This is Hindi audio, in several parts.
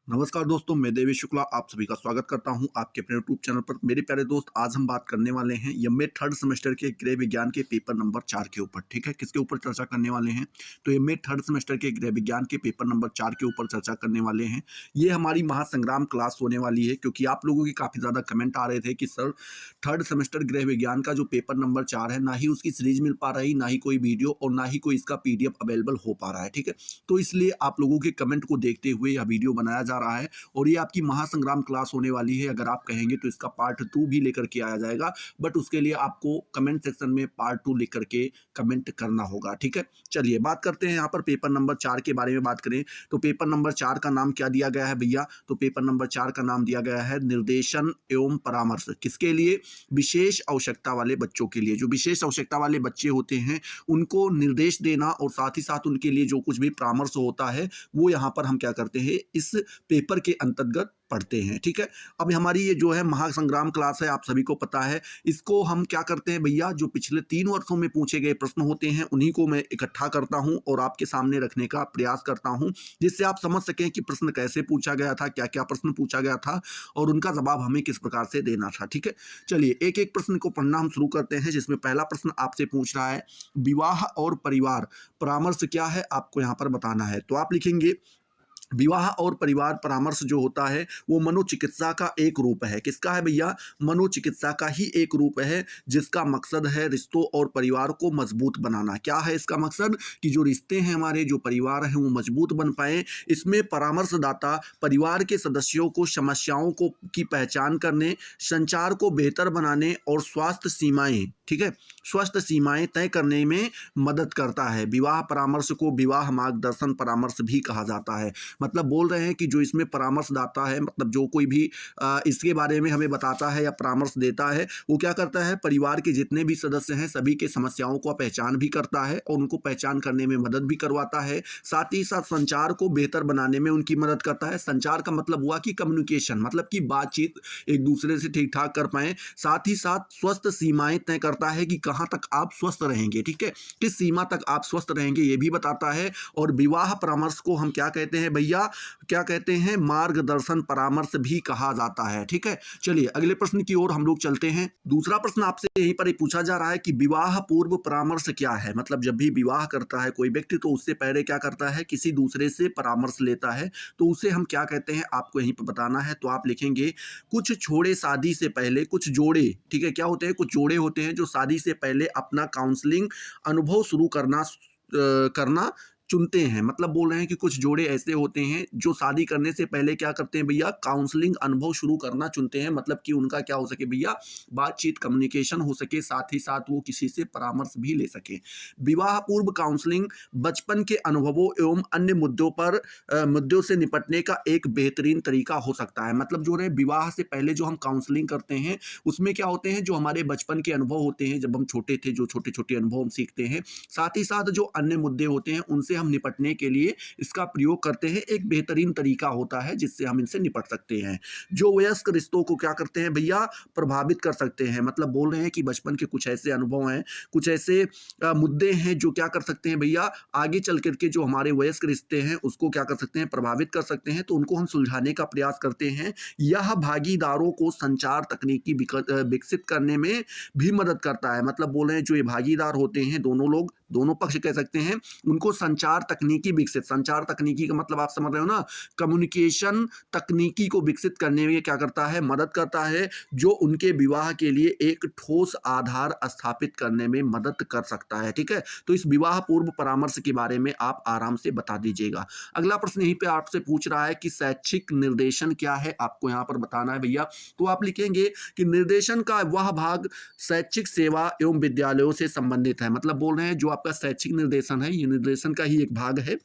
नमस्कार दोस्तों, मैं देवेश शुक्ला आप सभी का स्वागत करता हूं आपके अपने यूट्यूब चैनल पर। मेरे प्यारे दोस्त, आज हम बात करने वाले हैं एमए थर्ड सेमेस्टर के गृह विज्ञान के पेपर नंबर 4 के ऊपर। ठीक है, किसके ऊपर चर्चा करने वाले हैं? तो एमए थर्ड सेमेस्टर के गृह विज्ञान के पेपर नंबर 4 के ऊपर चर्चा करने वाले हैं। ये हमारी महासंग्राम क्लास होने वाली है, क्योंकि आप लोगों की काफ़ी ज़्यादा कमेंट आ रहे थे कि सर, थर्ड सेमेस्टर गृह विज्ञान का जो पेपर नंबर 4 है, ना ही उसकी सीरीज मिल पा रही, ना ही कोई वीडियो और ना ही कोई इसका पीडीएफ अवेलेबल हो पा रहा है। ठीक है, तो इसलिए आप लोगों के कमेंट को देखते हुए यह वीडियो बनाया जा रहा है और ये आपकी महासंग्राम क्लास होने वाली है। अगर आप कहेंगे तो इसका पार्ट 2 भी लेकर के आया जाएगा, बट उसके लिए आपको कमेंट सेक्शन में पार्ट 2 लिख करके कमेंट करना होगा। ठीक है, चलिए बात करते हैं यहाँ पर पेपर नंबर 4 के बारे में। बात करें तो पेपर नंबर 4 का नाम क्या दिया गया है भैया? तो पेपर नंबर 4 का नाम दिया गया है निर्देशन एवं परामर्श। किसके लिए? विशेष आवश्यकता वाले बच्चों के लिए। जो विशेष आवश्यकता वाले बच्चे होते हैं उनको निर्देश देना और साथ ही साथ उनके लिए जो कुछ भी परामर्श होता है वो यहाँ पर हम क्या करते हैं, इस पेपर के अंतर्गत पढ़ते हैं। ठीक है, अब हमारी ये जो है महासंग्राम क्लास है, आप सभी को पता है। इसको हम क्या करते हैं भैया, जो पिछले 3 वर्षों में पूछे गए प्रश्न होते हैं उन्हीं को मैं इकट्ठा करता हूं और आपके सामने रखने का प्रयास करता हूं, जिससे आप समझ सकें कि प्रश्न कैसे पूछा गया था, क्या क्या प्रश्न पूछा गया था और उनका जवाब हमें किस प्रकार से देना था। ठीक है, चलिए एक एक प्रश्न को पढ़ना हम शुरू करते हैं, जिसमें पहला प्रश्न आपसे पूछ रहा है, विवाह और परिवार परामर्श क्या है, आपको यहां पर बताना है। तो आप लिखेंगे, विवाह और परिवार परामर्श जो होता है वो मनोचिकित्सा का एक रूप है। किसका है भैया? मनोचिकित्सा का ही एक रूप है, जिसका मकसद है रिश्तों और परिवार को मजबूत बनाना। क्या है इसका मकसद? कि जो रिश्ते हैं हमारे, जो परिवार हैं वो मजबूत बन पाए। इसमें परामर्शदाता परिवार के सदस्यों को समस्याओं को की पहचान करने, संचार को बेहतर बनाने और स्वास्थ्य सीमाएं, ठीक है, स्वस्थ सीमाएं तय करने में मदद करता है। विवाह परामर्श को विवाह मार्गदर्शन परामर्श भी कहा जाता है। मतलब बोल रहे हैं कि जो इसमें परामर्शदाता है, मतलब जो कोई भी इसके बारे में हमें बताता है या परामर्श देता है, वो क्या करता है, परिवार के जितने भी सदस्य हैं सभी के समस्याओं को पहचान भी करता है और उनको पहचान करने में मदद भी करवाता है। साथ ही साथ संचार को बेहतर बनाने में उनकी मदद करता है। संचार का मतलब हुआ कि कम्युनिकेशन, मतलब कि बातचीत एक दूसरे से ठीक ठाक कर पाएं। साथ ही साथ स्वस्थ सीमाएं तय करता है कि कहाँ तक आप स्वस्थ रहेंगे। ठीक है, किस सीमा तक आप स्वस्थ रहेंगे ये भी बताता है। और विवाह परामर्श को हम क्या कहते हैं भैया? क्या कहते हैं? मार्गदर्शन परामर्श भी कहा जाता है। ठीक है, चलिए अगले प्रश्न की ओर हम लोग चलते हैं। दूसरा प्रश्न आपसे यहीं पर पूछा जा रहा है कि विवाह पूर्व परामर्श क्या है? मतलब जब भी विवाह करता है कोई व्यक्ति तो उससे पहले क्या करता है, किसी दूसरे से परामर्श लेता है, तो उसे हम क्या कहते हैं, आपको यहीं पर बताना है। तो आप लिखेंगे, कुछ छोड़े शादी से पहले कुछ जोड़े, ठीक है, क्या होते हैं, कुछ जोड़े होते हैं जो शादी से पहले अपना काउंसलिंग अनुभव शुरू करना चुनते हैं। मतलब बोल रहे हैं कि कुछ जोड़े ऐसे होते हैं जो शादी करने से पहले क्या करते हैं भैया, काउंसलिंग अनुभव शुरू करना चुनते हैं। मतलब कि उनका क्या हो सके भैया, बातचीत कम्युनिकेशन हो सके, साथ ही साथ वो किसी से परामर्श भी ले सके। विवाह पूर्व काउंसलिंग बचपन के अनुभवों एवं अन्य मुद्दों से निपटने का एक बेहतरीन तरीका हो सकता है। मतलब जो है विवाह से पहले जो हम काउंसलिंग करते हैं उसमें क्या होते हैं, जो हमारे बचपन के अनुभव होते हैं, जब हम छोटे थे, जो छोटे छोटे अनुभव हम सीखते हैं, साथ ही साथ जो अन्य मुद्दे होते हैं उनसे हम निपटने के लिए इसका प्रयोग करते हैं। एक बेहतरीन तरीका होता है जिससे हम इनसे निपट सकते हैं। जो वयस्क रिश्तों को क्या करते हैं भैया, प्रभावित कर सकते हैं। मतलब बोल रहे हैं कि बचपन के कुछ ऐसे अनुभव हैं, कुछ ऐसे मुद्दे हैं जो क्या कर सकते हैं भैया, आगे चल करके जो हमारे वयस्क रिश्ते हैं उसको क्या कर सकते हैं, प्रभावित कर सकते हैं। तो उनको हम सुलझाने का प्रयास करते हैं। यह भागीदारों को संचार तकनीकी विकसित करने में भी मदद करता है। मतलब बोल रहे हैं जो ये भागीदार होते हैं, दोनों लोग, दोनों पक्ष कह सकते हैं, उनको संचार तकनीकी विकसित, संचार तकनीकी का मतलब आप समझ रहे हो ना, कम्युनिकेशन तकनीकी को विकसित करने में क्या करता है, मदद करता है, जो उनके विवाह के लिए एक ठोस आधार स्थापित करने में मदद कर सकता है। ठीक है, तो इस विवाह पूर्व परामर्श के बारे में आप आराम से बता दीजिएगा। अगला प्रश्न यहीं पे आपसे पूछ रहा है कि शैक्षिक निर्देशन क्या है, आपको यहां पर बताना है भैया। तो आप लिखेंगे कि निर्देशन का वह भाग शैक्षिक सेवा एवं विद्यालयों से संबंधित है। मतलब बोल रहे हैं जो आपका शैक्षिक निर्देशन है, ये निर्देशन का ही एक भाग है,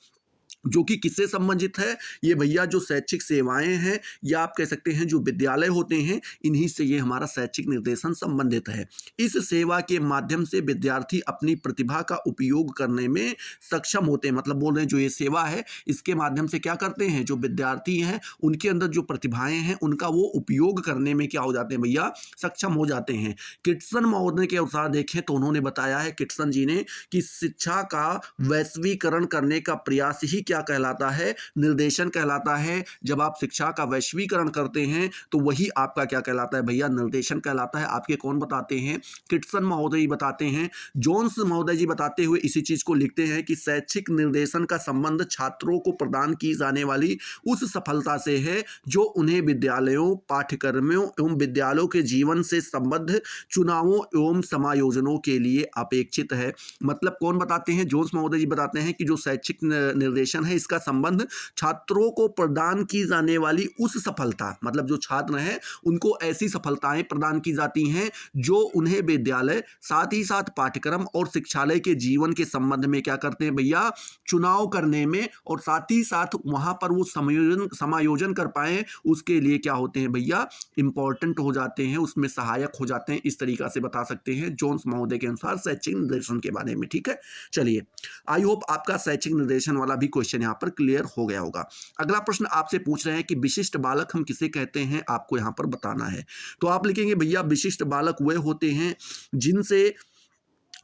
जो कि किससे संबंधित है, ये भैया जो शैक्षिक सेवाएं हैं या आप कह सकते हैं जो विद्यालय होते हैं, इन्हीं से ये हमारा शैक्षिक निर्देशन संबंधित है। इस सेवा के माध्यम से विद्यार्थी अपनी प्रतिभा का उपयोग करने में सक्षम होते हैं। मतलब बोल रहे हैं जो ये सेवा है इसके माध्यम से क्या करते हैं, जो विद्यार्थी हैं उनके अंदर जो प्रतिभाएं हैं उनका वो उपयोग करने में क्या हो जाते हैं भैया, सक्षम हो जाते हैं। किटसन महोदय के अनुसार देखें तो उन्होंने बताया है, किटसन जी ने, कि शिक्षा का वैश्वीकरण करने का प्रयास ही क्या कहलाता है, निर्देशन कहलाता है। जब आप शिक्षा का वैश्वीकरण करते हैं तो वही आपका क्या कहलाता है भैया, निर्देशन कहलाता है। आपके कौन बताते हैं, किटसन महोदय जी बताते हैं। जोन्स महोदय जी बताते हुए इसी चीज को लिखते हैं कि शैक्षिक निर्देशन का संबंध छात्रों को प्रदान की जाने वाली उस सफलता से है जो उन्हें विद्यालयों, पाठ्यक्रमों एवं विद्यालयों के जीवन से संबद्ध चुनावों एवं समायोजनों के लिए अपेक्षित है। मतलब कौन बताते हैं, जोन्स महोदय जी बताते हैं कि जो शैक्षिक निर्देशन है इसका संबंध छात्रों को प्रदान की जाने वाली उस सफलता, मतलब जो छात्र हैं उनको ऐसी सफलताएं प्रदान की जाती हैं जो उन्हें विद्यालय, साथ ही साथ पाठ्यक्रम और शिक्षालय के जीवन के संबंध में क्या करते हैं भैया, चुनाव करने में, और साथ ही साथ वहां पर वो समायोजन कर पाए उसके लिए क्या होते हैं भैया, इंपॉर्टेंट हो जाते हैं, उसमें सहायक हो जाते हैं। इस तरीका से बता सकते हैं जोन्स महोदय के अनुसार शैक्षिक निर्देशन के बारे में। ठीक है, चलिए आई होप आपका शैक्षिक निर्देशन वाला भी क्वेश्चन यहां पर क्लियर हो गया होगा। अगला प्रश्न आपसे पूछ रहे हैं कि विशिष्ट बालक हम किसे कहते हैं, आपको यहां पर बताना है। तो आप लिखेंगे भैया विशिष्ट बालक वे होते हैं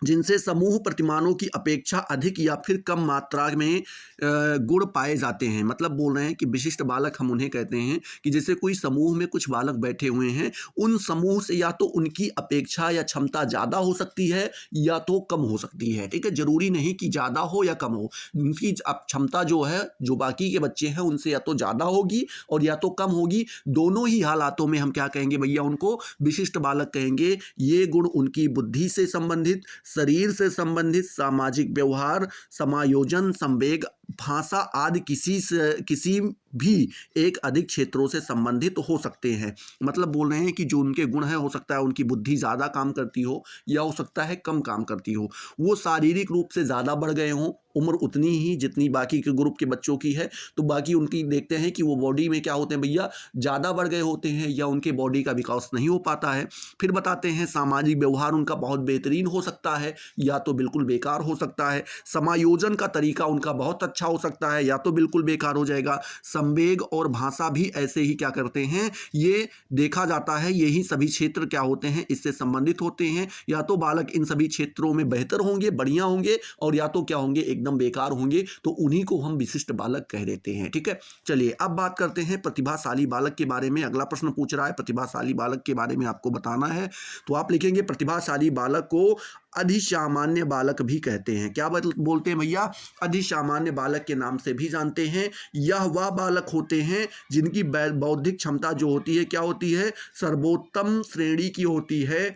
जिनसे समूह प्रतिमानों की अपेक्षा अधिक या फिर कम मात्रा में गुण पाए जाते हैं। मतलब बोल रहे हैं कि विशिष्ट बालक हम उन्हें कहते हैं कि जैसे कोई समूह में कुछ बालक बैठे हुए हैं, उन समूह से या तो उनकी अपेक्षा या क्षमता ज़्यादा हो सकती है या तो कम हो सकती है। ठीक है, जरूरी नहीं कि ज़्यादा हो या कम हो, उनकी क्षमता जो है जो बाकी के बच्चे हैं उनसे या तो ज़्यादा होगी और या तो कम होगी। दोनों ही हालातों में हम क्या कहेंगे भैया, उनको विशिष्ट बालक कहेंगे। ये गुण उनकी बुद्धि से संबंधित, शरीर से संबंधित, सामाजिक व्यवहार, समायोजन, संवेग, भाषा आदि किसी भी एक अधिक क्षेत्रों से संबंधित हो सकते हैं। मतलब बोल रहे हैं कि जो उनके गुण है, हो सकता है उनकी बुद्धि ज़्यादा काम करती हो या हो सकता है कम काम करती हो, वो शारीरिक रूप से ज़्यादा बढ़ गए हों, उम्र उतनी ही जितनी बाकी के ग्रुप के बच्चों की है, तो बाकी उनकी देखते हैं कि वो बॉडी में क्या होते हैं भैया, ज़्यादा बढ़ गए होते हैं या उनके बॉडी का विकास नहीं हो पाता है। फिर बताते हैं सामाजिक व्यवहार उनका बहुत बेहतरीन हो सकता है या तो बिल्कुल बेकार हो सकता है। समायोजन का तरीका उनका बहुत अच्छा हो सकता है या तो बिल्कुल बेकार हो जाएगा। संवेग और भाषा भी ऐसे ही क्या करते हैं, ये देखा जाता है। यही सभी क्षेत्र क्या होते हैं, इससे संबंधित होते हैं। या तो बालक इन सभी क्षेत्रों में बेहतर होंगे, बढ़िया होंगे, और या तो क्या होंगे, एकदम बेकार होंगे। तो उन्हीं को हम विशिष्ट बालक कह देते हैं। ठीक है, चलिए अब बात करते हैं प्रतिभाशाली बालक के बारे में। अगला प्रश्न पूछ रहा है प्रतिभाशाली बालक के बारे में आपको बताना है। तो आप लिखेंगे प्रतिभाशाली बालक को अधिसामान्य बालक भी कहते हैं। क्या बोलते हैं भैया, अधिसामान्य बालक के नाम से भी जानते हैं। यह वह बालक होते हैं जिनकी बौद्धिक क्षमता जो होती है क्या होती है, सर्वोत्तम श्रेणी की होती है,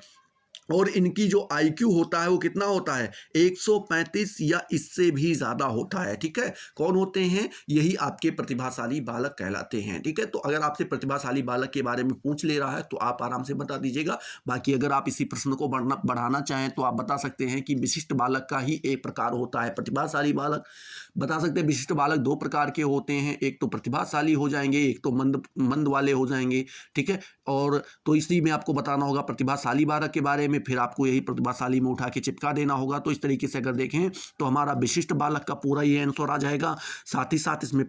और इनकी जो आईक्यू होता है वो कितना होता है, 135 या इससे भी ज़्यादा होता है। ठीक है, कौन होते हैं, यही आपके प्रतिभाशाली बालक कहलाते हैं। ठीक है, तो अगर आपसे प्रतिभाशाली बालक के बारे में पूछ ले रहा है तो आप आराम से बता दीजिएगा। बाकी अगर आप इसी प्रश्न को बढ़ाना चाहें तो आप बता सकते हैं कि विशिष्ट बालक का ही एक प्रकार होता है प्रतिभाशाली बालक। बता सकते हैं विशिष्ट बालक दो प्रकार के होते हैं, एक तो प्रतिभाशाली हो जाएंगे, एक तो मंद वाले हो जाएंगे। ठीक है, और तो इसी में आपको बताना होगा प्रतिभाशाली बालक के बारे में, फिर आपको यही प्रतिभाशाली में उठा के चिपका देना होगा। तो इस तरीके से अगर देखें तो हमारा विशिष्ट बालक का पूरा ये आंसर आ जाएगा। साथ ही साथ इसमें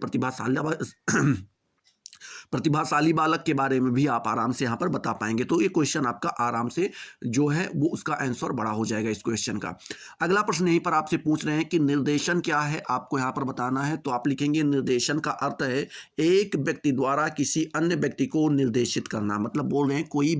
प्रतिभाशाली बालक के बारे में भी आप आराम से यहाँ पर बता पाएंगे। तो ये क्वेश्चन आपका आराम से जो है वो उसका आंसर बड़ा हो जाएगा इस क्वेश्चन का। अगला प्रश्न यहीं पर आपसे पूछ रहे हैं कि निर्देशन क्या है, आपको यहाँ पर बताना है। तो आप लिखेंगे निर्देशन का अर्थ है एक व्यक्ति द्वारा किसी अन्य व्यक्ति को निर्देशित करना। मतलब बोल रहे हैं कोई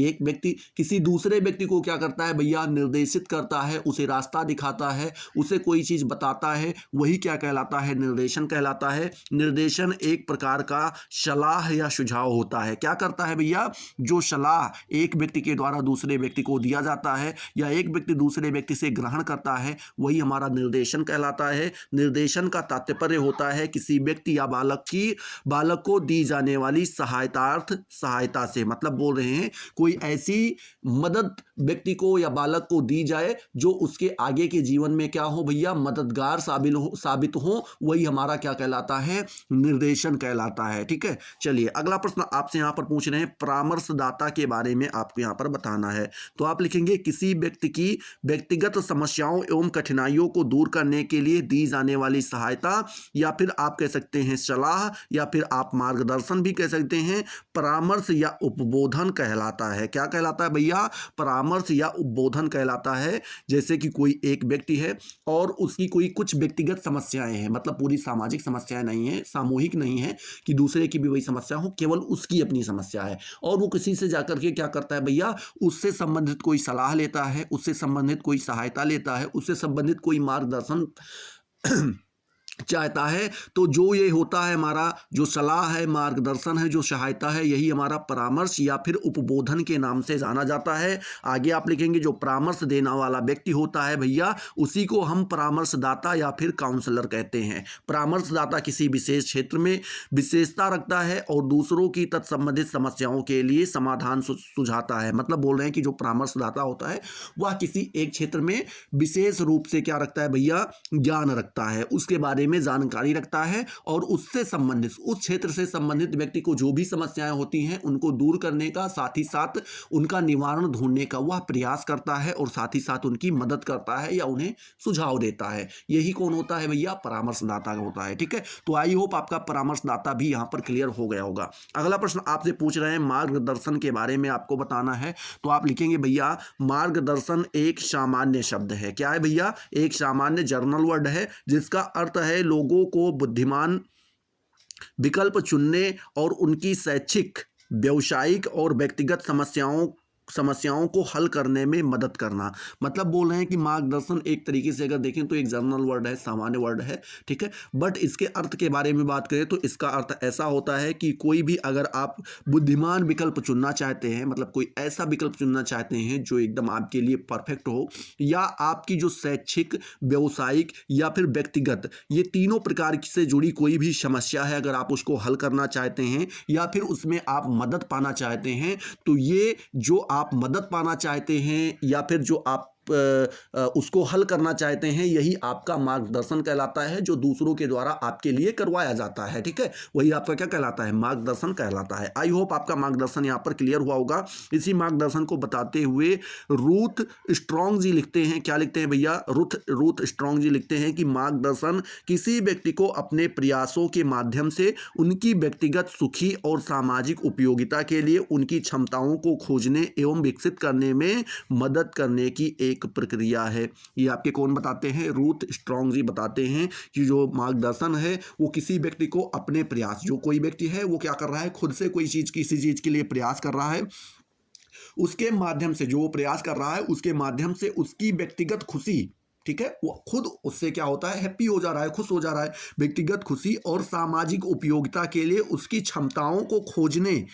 एक व्यक्ति किसी दूसरे व्यक्ति को क्या करता है भैया, निर्देशित करता है, उसे रास्ता दिखाता है, उसे कोई चीज़ बताता है, वही क्या कहलाता है, निर्देशन कहलाता है। निर्देशन एक प्रकार का सलाह या सुझाव होता है। क्या करता है भैया, जो सलाह एक व्यक्ति के द्वारा दूसरे व्यक्ति को दिया जाता है या एक व्यक्ति दूसरे व्यक्ति से ग्रहण करता है, वही हमारा निर्देशन कहलाता है। निर्देशन का तात्पर्य होता है किसी व्यक्ति या बालक को दी जाने वाली सहायता से। मतलब बोल रहे हैं कोई ऐसी मदद व्यक्ति को या बालक को दी जाए जो उसके आगे के जीवन में क्या हो भैया, मददगार साबित हो, वही हमारा क्या कहलाता है, निर्देशन कहलाता है। ठीक है। ठीक है। चलिए अगला प्रश्न आपसे यहाँ पर पूछ रहे हैं, परामर्शदाता के बारे में आपको यहाँ पर बताना है। तो आप लिखेंगे किसी व्यक्ति की व्यक्तिगत समस्याओं एवं कठिनाइयों को दूर करने के लिए दी जाने वाली सहायता, या फिर आप कह सकते हैं सलाह, या फिर आप मार्गदर्शन भी कह सकते हैं। परामर्श या उपबोधन कहलाता है। क्या कहलाता है भैया? परामर्श या उपबोधन कहलाता है। जैसे कि कोई एक व्यक्ति है और उसकी कोई कुछ व्यक्तिगत समस्याएं हैं, मतलब पूरी सामाजिक समस्याएं नहीं है, सामूहिक नहीं है कि दूसरे की भी वही समस्या हो, केवल उसकी अपनी समस्या है, और वो किसी से जाकर के क्या करता है भैया, उससे संबंधित कोई सलाह लेता है, उससे संबंधित कोई सहायता लेता है, उससे संबंधित कोई मार्गदर्शन चाहता है। तो जो ये होता है हमारा जो सलाह है, मार्गदर्शन है, जो सहायता है, यही हमारा परामर्श या फिर उपबोधन के नाम से जाना जाता है। आगे आप लिखेंगे जो परामर्श देने वाला व्यक्ति होता है भैया, उसी को हम परामर्शदाता या फिर काउंसलर कहते हैं। परामर्शदाता किसी विशेष क्षेत्र में विशेषता रखता है और दूसरों की तत्संबंधित समस्याओं के लिए समाधान सुझाता है। मतलब बोल रहे हैं कि जो परामर्शदाता होता है वह किसी एक क्षेत्र में विशेष रूप से क्या रखता है भैया, ज्ञान रखता है, उसके बारे में जानकारी रखता है, और उससे संबंधित, उस क्षेत्र से संबंधित व्यक्ति को जो भी समस्याएं होती हैं उनको दूर करने का, साथ ही साथ उनका निवारण ढूंढने का वह प्रयास करता है, और साथ ही साथ उनकी मदद करता है या उन्हें सुझाव देता है। यही कौन होता है भैया? परामर्शदाता होता है। ठीक है, तो आई होप आपका परामर्शदाता भी यहां पर क्लियर हो गया होगा। अगला प्रश्न आपसे पूछ रहे हैं मार्गदर्शन के बारे में आपको बताना है। तो आप लिखेंगे भैया मार्गदर्शन एक सामान्य शब्द है। क्या है भैया? एक सामान्य जर्नल वर्ड है, जिसका अर्थ है लोगों को बुद्धिमान विकल्प चुनने और उनकी शैक्षिक, व्यावसायिक और व्यक्तिगत समस्याओं को हल करने में मदद करना। मतलब बोल रहे हैं कि मार्गदर्शन एक तरीके से अगर देखें तो एक जनरल वर्ड है, सामान्य वर्ड है, ठीक है। बट इसके अर्थ के बारे में बात करें तो इसका अर्थ ऐसा होता है कि कोई भी अगर आप बुद्धिमान विकल्प चुनना चाहते हैं, मतलब कोई ऐसा विकल्प चुनना चाहते हैं जो एकदम आपके लिए परफेक्ट हो, या आपकी जो शैक्षिक, व्यावसायिक या फिर व्यक्तिगत, ये तीनों प्रकार से जुड़ी कोई भी समस्या है, अगर आप उसको हल करना चाहते हैं या फिर उसमें आप मदद पाना चाहते हैं, तो ये जो आप मदद पाना चाहते हैं या फिर जो आप उसको हल करना चाहते हैं, यही आपका मार्गदर्शन कहलाता है, जो दूसरों के द्वारा आपके लिए करवाया जाता है। ठीक है, वही आपका क्या कहलाता है? मार्गदर्शन कहलाता है। आई होप आपका मार्गदर्शन यहाँ पर क्लियर हुआ होगा। इसी मार्गदर्शन को बताते हुए रूथ स्ट्रॉन्ग जी लिखते हैं, क्या लिखते हैं भैया? रूथ स्ट्रॉन्ग जी लिखते हैं कि मार्गदर्शन किसी व्यक्ति को अपने प्रयासों के माध्यम से उनकी व्यक्तिगत सुखी और सामाजिक उपयोगिता के लिए उनकी क्षमताओं को खोजने एवं विकसित करने में मदद करने की एक प्रक्रिया है। ये आपके कौन बताते हैं? रूथ स्ट्रॉन्ग जी बताते हैं कि जो मार्गदर्शन है वो किसी व्यक्ति को अपने प्रयास, जो कोई व्यक्ति है वो क्या कर रहा है, खुद से कोई चीज, किसी चीज के लिए प्रयास कर रहा है, उसके माध्यम से, जो वो प्रयास कर रहा है उसके माध्यम से उसकी व्यक्तिगत खुशी, ठीक है, वो खुद उससे क्या होता है, हैप्पी हो जा रहा है, खुश हो जा रहा है, व्यक्तिगत खुशी और सामाजिक उपयोगिता के लिए उसकी क्षमताओं को खोजने,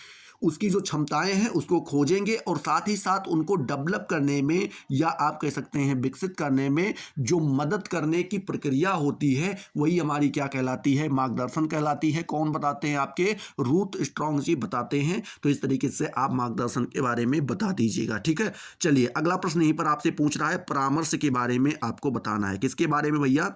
उसकी जो क्षमताएं हैं उसको खोजेंगे, और साथ ही साथ उनको डेवलप करने में, या आप कह सकते हैं विकसित करने में जो मदद करने की प्रक्रिया होती है, वही हमारी क्या कहलाती है? मार्गदर्शन कहलाती है। कौन बताते हैं? आपके रूथ स्ट्रॉन्ग जी बताते हैं। तो इस तरीके से आप मार्गदर्शन के बारे में बता दीजिएगा। ठीक है, चलिए अगला प्रश्न यहीं पर आपसे पूछ रहा है, परामर्श के बारे में आपको बताना है। किसके बारे में भैया?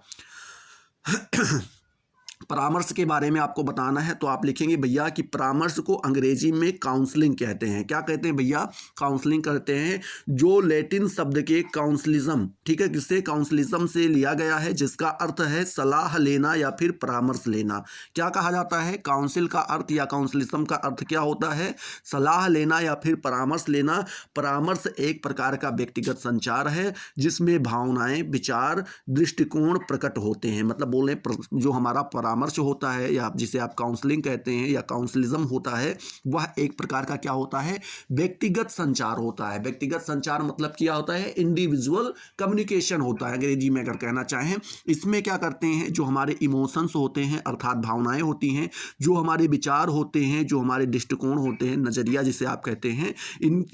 परामर्श के बारे में आपको बताना है। तो आप लिखेंगे भैया कि परामर्श को अंग्रेजी में काउंसलिंग कहते हैं। क्या कहते हैं भैया? काउंसलिंग कहते हैं, जो लैटिन शब्द के काउंसलिज्म, ठीक है, किससे? काउंसलिज्म से लिया गया है, जिसका अर्थ है सलाह लेना या फिर परामर्श लेना। क्या कहा जाता है? काउंसिल का अर्थ या काउंसलिज्म का अर्थ क्या होता है? सलाह लेना या फिर परामर्श लेना। परामर्श एक प्रकार का व्यक्तिगत संचार है, जिसमें भावनाएं, विचार, दृष्टिकोण प्रकट होते हैं। मतलब बोले जो हमारा परामर्श होता है, या जिसे आप काउंसलिंग कहते हैं या काउंसलिज्म होता है, वह एक प्रकार का क्या होता है? व्यक्तिगत संचार होता है। व्यक्तिगत संचार मतलब क्या होता है? इंडिविजुअल कम्युनिकेशन होता है, अंग्रेजी में अगर कहना चाहें। इसमें क्या करते हैं, जो हमारे इमोशंस होते हैं, अर्थात भावनाएं होती हैं, जो हमारे विचार होते हैं, जो हमारे दृष्टिकोण होते हैं, नजरिया जिसे आप कहते हैं,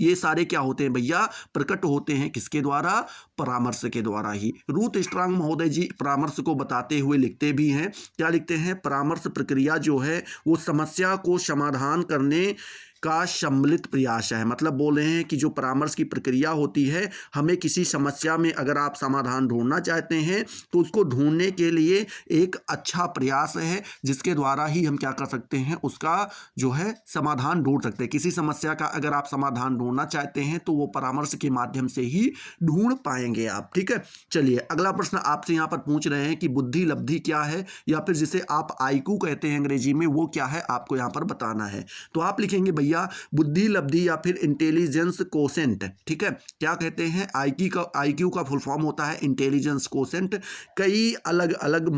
ये सारे क्या होते हैं भैया? प्रकट होते हैं। किसके द्वारा? परामर्श के द्वारा ही। रूथ स्ट्रॉन्ग महोदय जी परामर्श को बताते हुए लिखते भी हैं, क्या लिखते हैं? परामर्श प्रक्रिया जो है वो समस्या को समाधान करने का सम्मिलित प्रयास है। मतलब बोल रहे हैं कि जो परामर्श की प्रक्रिया होती है, हमें किसी समस्या में अगर आप समाधान ढूंढना चाहते हैं तो उसको ढूंढने के लिए एक अच्छा प्रयास है, जिसके द्वारा ही हम क्या कर सकते हैं, उसका जो है समाधान ढूंढ सकते हैं। किसी समस्या का अगर आप समाधान ढूंढना चाहते हैं तो वो परामर्श के माध्यम से ही ढूंढ पाएंगे आप। ठीक है, चलिए अगला प्रश्न आपसे यहाँ पर पूछ रहे हैं कि बुद्धि लब्धि क्या है, या फिर जिसे आप आईक्यू कहते हैं अंग्रेजी में, वो क्या है आपको यहाँ पर बताना है। तो आप लिखेंगे भैया बुद्धि लब्धि या फिर इंटेलिजेंस कोसेंट। ठीक है, क्या कहते हैं, आईक्यू का फुल फॉर्म होता है इंटेलिजेंस कोसेंट। कई अलग अलग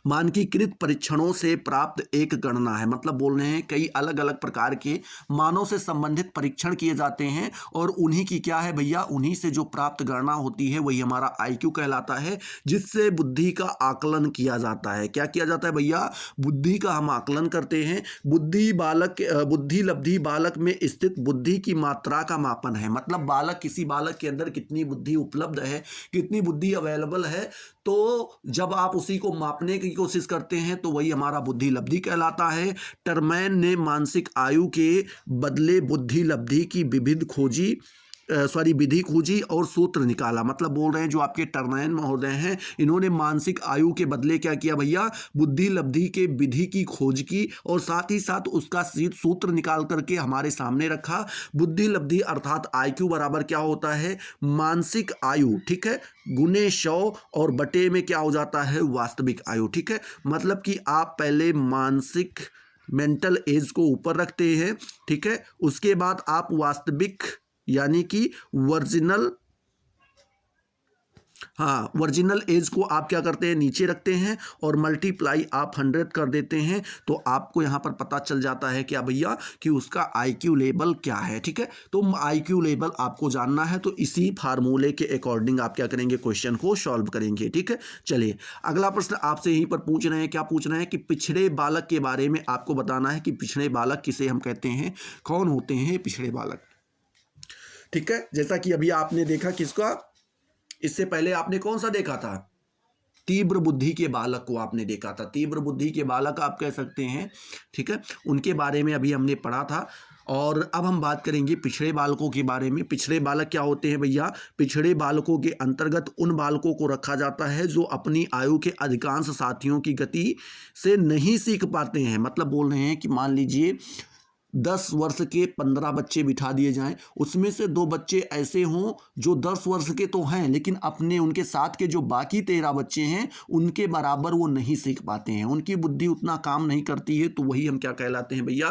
मानकीकृत परीक्षणों से प्राप्त एक गणना है। मतलब बोल रहे हैं कई अलग अलग प्रकार के मानों से संबंधित परीक्षण किए जाते हैं और उन्हीं की क्या है भैया, उन्हीं से जो प्राप्त गणना होती है वही हमारा आईक्यू कहलाता है, जिससे बुद्धि का आकलन किया जाता है। क्या किया जाता है भैया, बुद्धि का हम आकलन करते हैं। बुद्धि लब्धि बालक में स्थित बुद्धि की मात्रा का मापन है। मतलब किसी बालक के अंदर कितनी बुद्धि उपलब्ध है, कितनी बुद्धि अवेलेबल है, तो जब आप उसी को मापने की कोशिश करते हैं तो वही हमारा बुद्धि लब्धि कहलाता है। टर्मैन ने मानसिक आयु के बदले बुद्धि लब्धि की विधि खोजी और सूत्र निकाला। मतलब बोल रहे हैं जो आपके टर्मैन महोदय हैं, इन्होंने मानसिक आयु के बदले क्या किया भैया, बुद्धि लब्धि के विधि की खोज की और साथ ही साथ उसका सूत्र निकाल करके हमारे सामने रखा। बुद्धि लब्धि अर्थात आईक्यू बराबर क्या होता है, मानसिक आयु, ठीक है, गुने 100 और बटे में क्या हो जाता है, वास्तविक आयु। ठीक है, मतलब कि आप पहले मानसिक मेंटल एज को ऊपर रखते हैं, ठीक है, उसके बाद आप वास्तविक यानी कि वर्जिनल एज को आप क्या करते हैं, नीचे रखते हैं और मल्टीप्लाई आप 100 कर देते हैं, तो आपको यहां पर पता चल जाता है क्या भैया कि उसका आईक्यू लेवल क्या है। ठीक है, तो आईक्यू लेवल आपको जानना है, तो इसी फार्मूले के अकॉर्डिंग आप क्या करेंगे, क्वेश्चन को सॉल्व करेंगे। ठीक है, चलिए अगला प्रश्न आपसे यहीं पर पूछ रहे हैं, क्या पूछ रहे हैं कि पिछड़े बालक के बारे में आपको बताना है कि पिछड़े बालक किसे हम कहते हैं, कौन होते हैं पिछड़े बालक। ठीक है, जैसा कि अभी आपने देखा किसका, इससे पहले आपने कौन सा देखा था, तीव्र बुद्धि के बालक को आपने देखा था। तीव्र बुद्धि के बालक आप कह सकते हैं, ठीक है, उनके बारे में अभी हमने पढ़ा था। और अब हम बात करेंगे पिछड़े बालकों के बारे में। पिछड़े बालक क्या होते हैं भैया, पिछड़े बालकों के अंतर्गत उन बालकों को रखा जाता है जो अपनी आयु के अधिकांश साथियों की गति से नहीं सीख पाते हैं। मतलब बोल रहे हैं कि मान लीजिए 10 वर्ष के 15 बच्चे बिठा दिए जाएं, उसमें से 2 बच्चे ऐसे हों जो 10 वर्ष के तो हैं, लेकिन उनके साथ के जो बाकी 13 बच्चे हैं उनके बराबर वो नहीं सीख पाते हैं, उनकी बुद्धि उतना काम नहीं करती है, तो वही हम क्या कहलाते हैं भैया,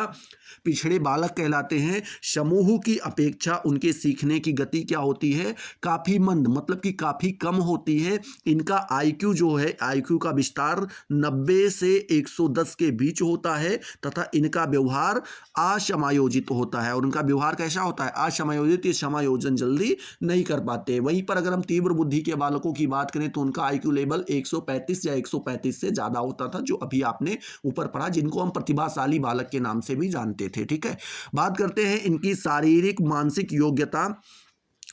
पिछड़े बालक कहलाते हैं। समूह की अपेक्षा उनके सीखने की गति क्या होती है, काफ़ी मंद, मतलब कि काफ़ी कम होती है। इनका आईक्यू जो है, आईक्यू का विस्तार 90 से 110 के बीच होता है तथा इनका व्यवहार असमायोजित होता है। और उनका व्यवहार कैसा होता है, असमायोजित, ये समायोजन जल्दी नहीं कर पाते। वहीं पर अगर हम तीव्र बुद्धि के बालकों की बात करें तो उनका आईक्यू लेवल 135 या 135 से ज़्यादा होता था, जो अभी आपने ऊपर पढ़ा, जिनको हम प्रतिभाशाली बालक के नाम से भी जानते थे। ठीक है, बात करते हैं इनकी शारीरिक मानसिक योग्यता,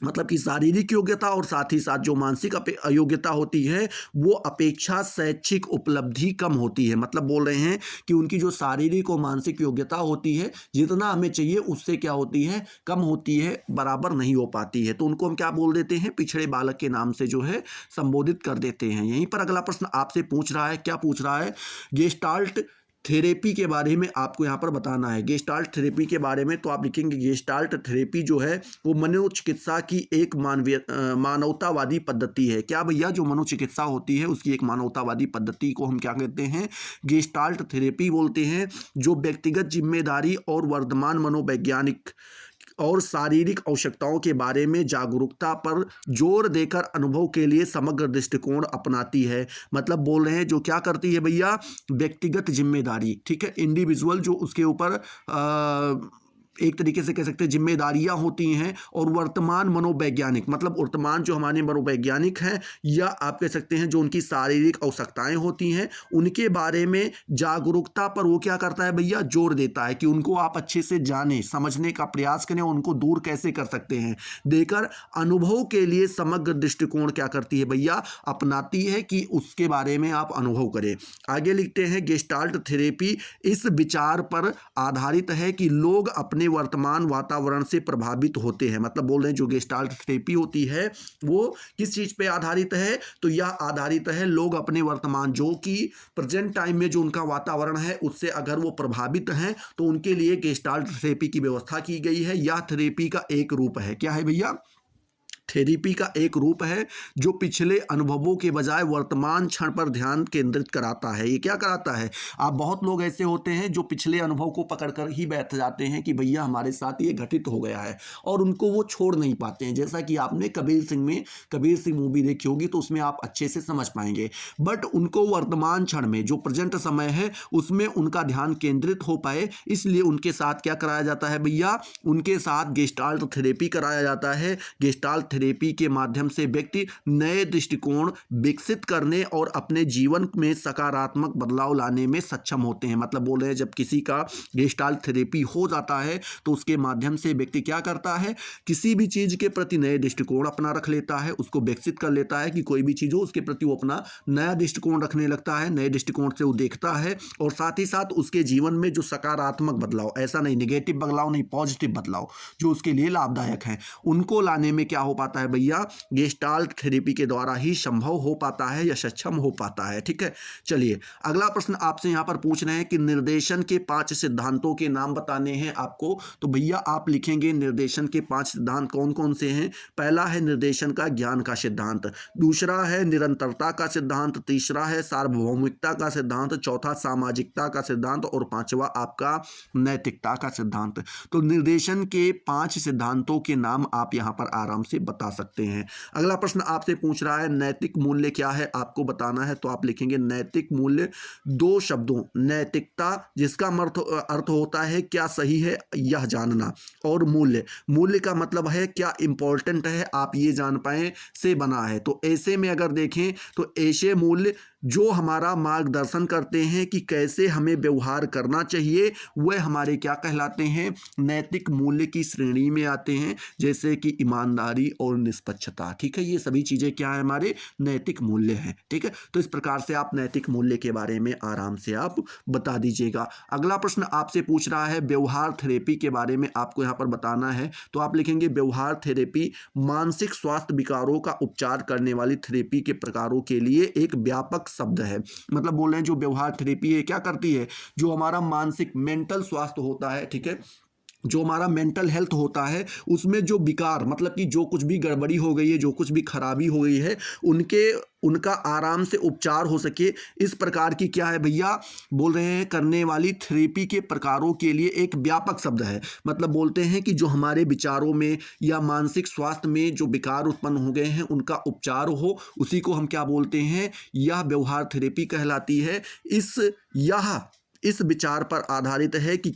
मतलब कि शारीरिक योग्यता और साथ ही साथ जो मानसिक योग्यता होती है वो अपेक्षा शैक्षिक उपलब्धि कम होती है। मतलब बोल रहे हैं कि उनकी जो शारीरिक और मानसिक योग्यता होती है जितना हमें चाहिए उससे क्या होती है, कम होती है, बराबर नहीं हो पाती है, तो उनको हम क्या बोल देते हैं, पिछड़े बालक के नाम से जो है संबोधित कर देते हैं। यहीं पर अगला प्रश्न आपसे पूछ रहा है, क्या पूछ रहा है, गेस्टाल्ट थेरेपी के बारे में आपको यहाँ पर बताना है। गेस्टाल्ट थेरेपी के बारे में तो आप लिखेंगे गेस्टाल्ट थेरेपी जो है वो मनोचिकित्सा की एक मानवतावादी पद्धति है। क्या भैया, जो मनोचिकित्सा होती है उसकी एक मानवतावादी पद्धति को हम क्या कहते हैं, गेस्टाल्ट थेरेपी बोलते हैं, जो व्यक्तिगत जिम्मेदारी और वर्तमान मनोवैज्ञानिक और शारीरिक आवश्यकताओं के बारे में जागरूकता पर जोर देकर अनुभव के लिए समग्र दृष्टिकोण अपनाती है। मतलब बोल रहे हैं जो क्या करती है भैया, व्यक्तिगत जिम्मेदारी, ठीक है, इंडिविजुअल जो उसके ऊपर एक तरीके से कह सकते हैं जिम्मेदारियां होती हैं, और वर्तमान मनोवैज्ञानिक मतलब वर्तमान जो हमारे मनोवैज्ञानिक हैं या आप कह सकते हैं जो उनकी शारीरिक आवश्यकताएं होती हैं उनके बारे में जागरूकता पर वो क्या करता है भैया, जोर देता है कि उनको आप अच्छे से जानें, समझने का प्रयास करें, उनको दूर कैसे कर सकते हैं देकर अनुभव के लिए समग्र दृष्टिकोण क्या करती है भैया, अपनाती है कि उसके बारे में आप अनुभव करें। आगे लिखते हैं गेस्टाल्ट थेरेपी इस विचार पर आधारित है कि लोग अपने वर्तमान वातावरण से प्रभावित होते हैं। मतलब बोल रहे हैं जो गेस्टाल्ट थेरेपी होती है वो किस चीज पे आधारित है, तो यह आधारित है लोग अपने वर्तमान जो कि प्रेजेंट टाइम में जो उनका वातावरण है उससे अगर वो प्रभावित हैं तो उनके लिए गेस्टाल्ट थेरेपी की व्यवस्था की गई है। यह थेरेपी का एक रूप है। क्या है भैया, थेरेपी का एक रूप है जो पिछले अनुभवों के बजाय वर्तमान क्षण पर ध्यान केंद्रित कराता है। ये क्या कराता है, आप बहुत लोग ऐसे होते हैं जो पिछले अनुभव को पकड़कर ही बैठ जाते हैं कि भैया हमारे साथ ये घटित हो गया है और उनको वो छोड़ नहीं पाते हैं। जैसा कि आपने कबीर सिंह मूवी देखी होगी तो उसमें आप अच्छे से समझ पाएंगे। बट उनको वर्तमान क्षण में जो प्रेजेंट समय है उसमें उनका ध्यान केंद्रित हो पाए इसलिए उनके साथ क्या कराया जाता है भैया, उनके साथ गेस्टाल्ट थेरेपी कराया जाता है। गेस्टाल्ट थेरेपी के माध्यम से व्यक्ति नए दृष्टिकोण विकसित करने और अपने जीवन में सकारात्मक बदलाव लाने में सक्षम होते हैं। मतलब बोल रहे हैं जब किसी का गेस्टाल्ट थेरेपी हो जाता है तो उसके माध्यम से व्यक्ति क्या करता है, किसी भी चीज के प्रति नए दृष्टिकोण अपना रख लेता है, उसको विकसित कर लेता है कि कोई भी चीज हो उसके प्रति वो अपना नया दृष्टिकोण रखने लगता है, नए दृष्टिकोण से वो देखता है और साथ ही साथ उसके जीवन में जो सकारात्मक बदलाव, ऐसा नहीं नेगेटिव बदलाव नहीं, पॉजिटिव बदलाव जो उसके लिए लाभदायक है उनको लाने में क्या हो पाता है भैया, गेस्टाल्ट थेरेपी के द्वारा ही संभव हो पाता है या सक्षम हो पाता है। ठीक है, चलिए अगला प्रश्न आपसे यहां पर पूछ रहे हैं कि निर्देशन के 5 सिद्धांतों के नाम बताने हैं आपको। तो भैया आप लिखेंगे निर्देशन के 5 सिद्धांत कौन कौन से हैं। पहला है निर्देशन का ज्ञान का सिद्धांत, दूसरा है निरंतरता का सिद्धांत, तीसरा है सार्वभौमिकता का सिद्धांत, चौथा सामाजिकता का सिद्धांत और पांचवा आपका नैतिकता का सिद्धांत। तो निर्देशन के 5 सिद्धांतों के नाम आप यहां पर आराम से बता सकते हैं। अगला प्रश्न आपसे पूछ रहा है नैतिक मूल्य क्या है, आपको बताना है। तो आप लिखेंगे नैतिक मूल्य 2 शब्दों, नैतिकता जिसका अर्थ होता है क्या सही है यह जानना, और मूल्य का मतलब है क्या इंपॉर्टेंट है आप ये जान पाए से बना है। तो ऐसे में अगर देखें तो ऐसे मूल्य जो हमारा मार्गदर्शन करते हैं कि कैसे हमें व्यवहार करना चाहिए वह हमारे क्या कहलाते हैं, नैतिक मूल्य की श्रेणी में आते हैं, जैसे कि ईमानदारी और निष्पक्षता। ठीक है, ये सभी चीजें क्या है, हमारे नैतिक मूल्य हैं। ठीक है, तो इस प्रकार से आप नैतिक मूल्य के बारे में आराम से आप बता दीजिएगा। अगला प्रश्न आपसे पूछ रहा है व्यवहार थेरेपी के बारे में आपको यहाँ पर बताना है। तो आप लिखेंगे व्यवहार थेरेपी मानसिक स्वास्थ्य विकारों का उपचार करने वाली थेरेपी के प्रकारों के लिए एक व्यापक शब्द है। मतलब बोल रहे हैं जो व्यवहार थेरेपी है क्या करती है, जो हमारा मानसिक मेंटल स्वास्थ्य होता है, ठीक है, जो हमारा मेंटल हेल्थ होता है उसमें जो विकार मतलब कि जो कुछ भी गड़बड़ी हो गई है, जो कुछ भी खराबी हो गई है उनका आराम से उपचार हो सके, इस प्रकार की क्या है भैया, बोल रहे हैं करने वाली थेरेपी के प्रकारों के लिए एक व्यापक शब्द है। मतलब बोलते हैं कि जो हमारे विचारों में या मानसिक स्वास्थ्य में जो विकार उत्पन्न हो गए हैं उनका उपचार हो, उसी को हम क्या बोलते हैं, यह व्यवहार थेरेपी कहलाती है। इस विचार पर आधारित है कि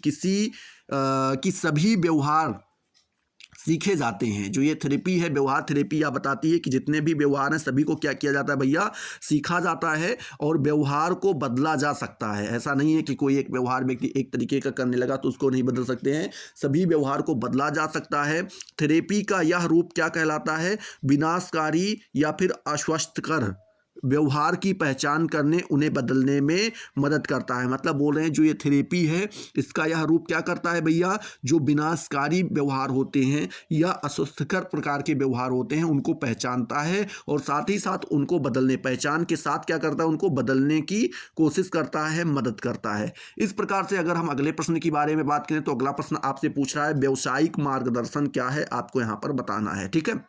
कि सभी व्यवहार सीखे जाते हैं। जो ये थेरेपी है व्यवहार थेरेपी यह बताती है कि जितने भी व्यवहार हैं सभी को क्या किया जाता है भैया, सीखा जाता है और व्यवहार को बदला जा सकता है। ऐसा नहीं है कि कोई एक व्यवहार व्यक्ति एक तरीके का करने लगा तो उसको नहीं बदल सकते हैं, सभी व्यवहार को बदला जा सकता है। थेरेपी का यह रूप क्या कहलाता है, विनाशकारी या फिर अस्वस्थकर व्यवहार की पहचान करने उन्हें बदलने में मदद करता है। मतलब बोल रहे हैं जो ये थेरेपी है इसका यह रूप क्या करता है भैया, जो विनाशकारी व्यवहार होते हैं या अस्वस्थकर प्रकार के व्यवहार होते हैं उनको पहचानता है और साथ ही साथ उनको बदलने, पहचान के साथ क्या करता है, उनको बदलने की कोशिश करता है, मदद करता है। इस प्रकार से अगर हम अगले प्रश्न के बारे में बात करें तो अगला प्रश्न आपसे पूछ रहा है व्यावसायिक मार्गदर्शन क्या है, आपको यहाँ पर बताना है। ठीक है,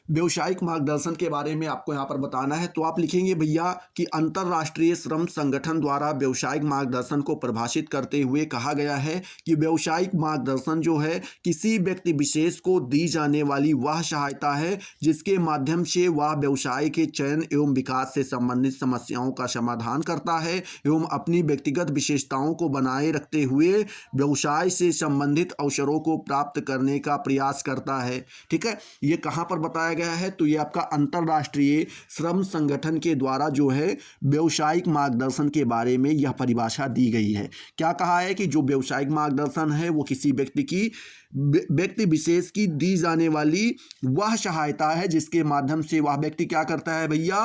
व्यावसायिक मार्गदर्शन के बारे में आपको यहाँ पर बताना है। तो आप लिखेंगे भैया कि अंतर्राष्ट्रीय श्रम संगठन द्वारा व्यावसायिक मार्गदर्शन को परिभाषित करते हुए कहा गया है कि व्यावसायिक मार्गदर्शन जो है किसी व्यक्ति विशेष को दी जाने वाली वह सहायता है जिसके माध्यम से वह व्यवसाय के चयन एवं विकास से संबंधित समस्याओं का समाधान करता है एवं अपनी व्यक्तिगत विशेषताओं को बनाए रखते हुए व्यवसाय से संबंधित अवसरों को प्राप्त करने का प्रयास करता है। ठीक है, ये कहाँ पर बताया गया है? तो ये आपका अंतर्राष्ट्रीय श्रम संगठन के द्वारा जो है व्यावसायिक मार्गदर्शन के बारे में यह परिभाषा दी गई है। क्या कहा है कि जो व्यावसायिक मार्गदर्शन है वो किसी व्यक्ति विशेष की दी जाने वाली वह सहायता है जिसके माध्यम से वह व्यक्ति क्या करता है भैया,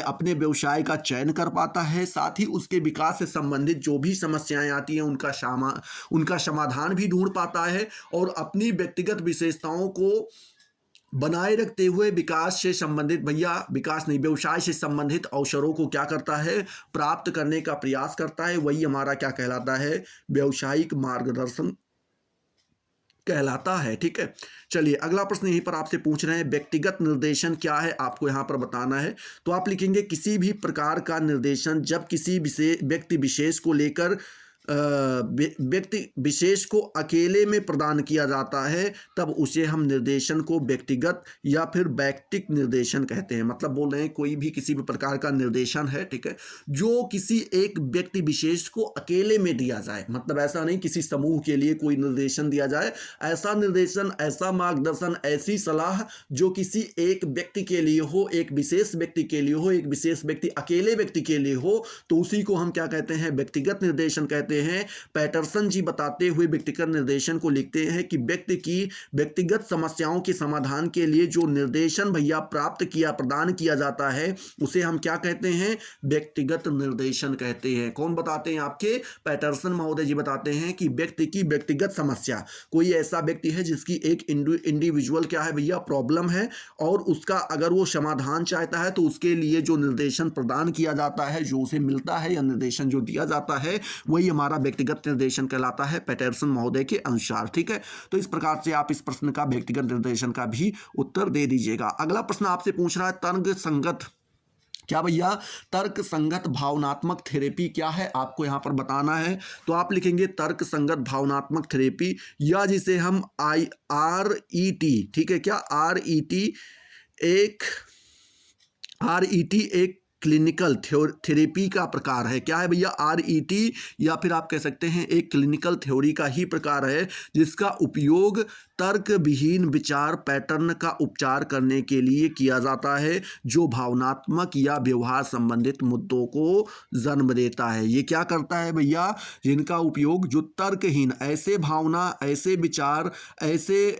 अपने व्यवसाय का चयन कर पाता है, साथ ही उसके विकास से संबंधित जो भी समस्याएं आती हैं उनका समाधान भी ढूंढ पाता है और अपनी व्यक्तिगत विशेषताओं को बनाए रखते हुए व्यवसाय से संबंधित अवसरों को क्या करता है, प्राप्त करने का प्रयास करता है। वही हमारा क्या कहलाता है, व्यावसायिक मार्गदर्शन कहलाता है। ठीक है, चलिए अगला प्रश्न यहीं पर आपसे पूछ रहे हैं, व्यक्तिगत निर्देशन क्या है, आपको यहां पर बताना है। तो आप लिखेंगे किसी भी प्रकार का निर्देशन जब किसी व्यक्ति विशेष को लेकर व्यक्ति विशेष को अकेले में प्रदान किया जाता है तब उसे हम निर्देशन को व्यक्तिगत या फिर वैयक्तिक निर्देशन कहते हैं। मतलब बोल रहे हैं कोई भी किसी भी प्रकार का निर्देशन है, ठीक है, जो किसी एक व्यक्ति विशेष को अकेले में दिया जाए, मतलब ऐसा नहीं किसी समूह के लिए कोई निर्देशन दिया जाए, ऐसा निर्देशन, ऐसा मार्गदर्शन, ऐसी सलाह जो किसी एक व्यक्ति के लिए हो, एक विशेष व्यक्ति के लिए हो, एक विशेष व्यक्ति अकेले व्यक्ति के लिए हो, तो उसी को हम क्या कहते हैं, व्यक्तिगत निर्देशन कहते हैं। पैटरसन जी बताते हुए व्यक्तिगत निर्देशन को लिखते हैं कि व्यक्ति की व्यक्तिगत समस्याओं के समाधान के लिए जो निर्देशन भैया प्रदान किया जाता है उसे हम क्या कहते हैं, व्यक्तिगत निर्देशन कहते हैं। कौन बताते हैं, आपके पैटरसन महोदय जी बताते हैं कि व्यक्ति की व्यक्तिगत समस्या, कोई ऐसा व्यक्ति है जिसकी एक इंडिविजुअल क्या है भैया, प्रॉब्लम है और उसका अगर वो समाधान चाहता है तो उसके लिए जो निर्देशन प्रदान किया जाता है, जो उसे मिलता है या निर्देशन जो दिया जाता है, वही हमारा व्यक्तिगत निर्देशन कहलाता है पैटरसन महोदय के अनुसार। ठीक है, तो इस प्रकार से आप इस प्रश्न का व्यक्तिगत निर्देशन का भी उत्तर दे दीजिएगा। अगला प्रश्न आपसे पूछ रहा है, तर्क संगत, क्या भैया, तर्क संगत भावनात्मक थेरेपी क्या है, आपको यहां पर बताना है। तो आप लिखेंगे तर्क संगत भावनात्मक थेरेपी, या जिसे हम RET, ठीक है, क्या RET एक क्लिनिकल थेरेपी का प्रकार है। क्या है भैया, RET, या फिर आप कह सकते हैं एक क्लिनिकल थ्योरी का ही प्रकार है जिसका उपयोग तर्क विहीन विचार पैटर्न का उपचार करने के लिए किया जाता है जो भावनात्मक या व्यवहार संबंधित मुद्दों को जन्म देता है। ये क्या करता है भैया, जिनका उपयोग जो तर्कहीन, ऐसे भावना, ऐसे विचार, ऐसे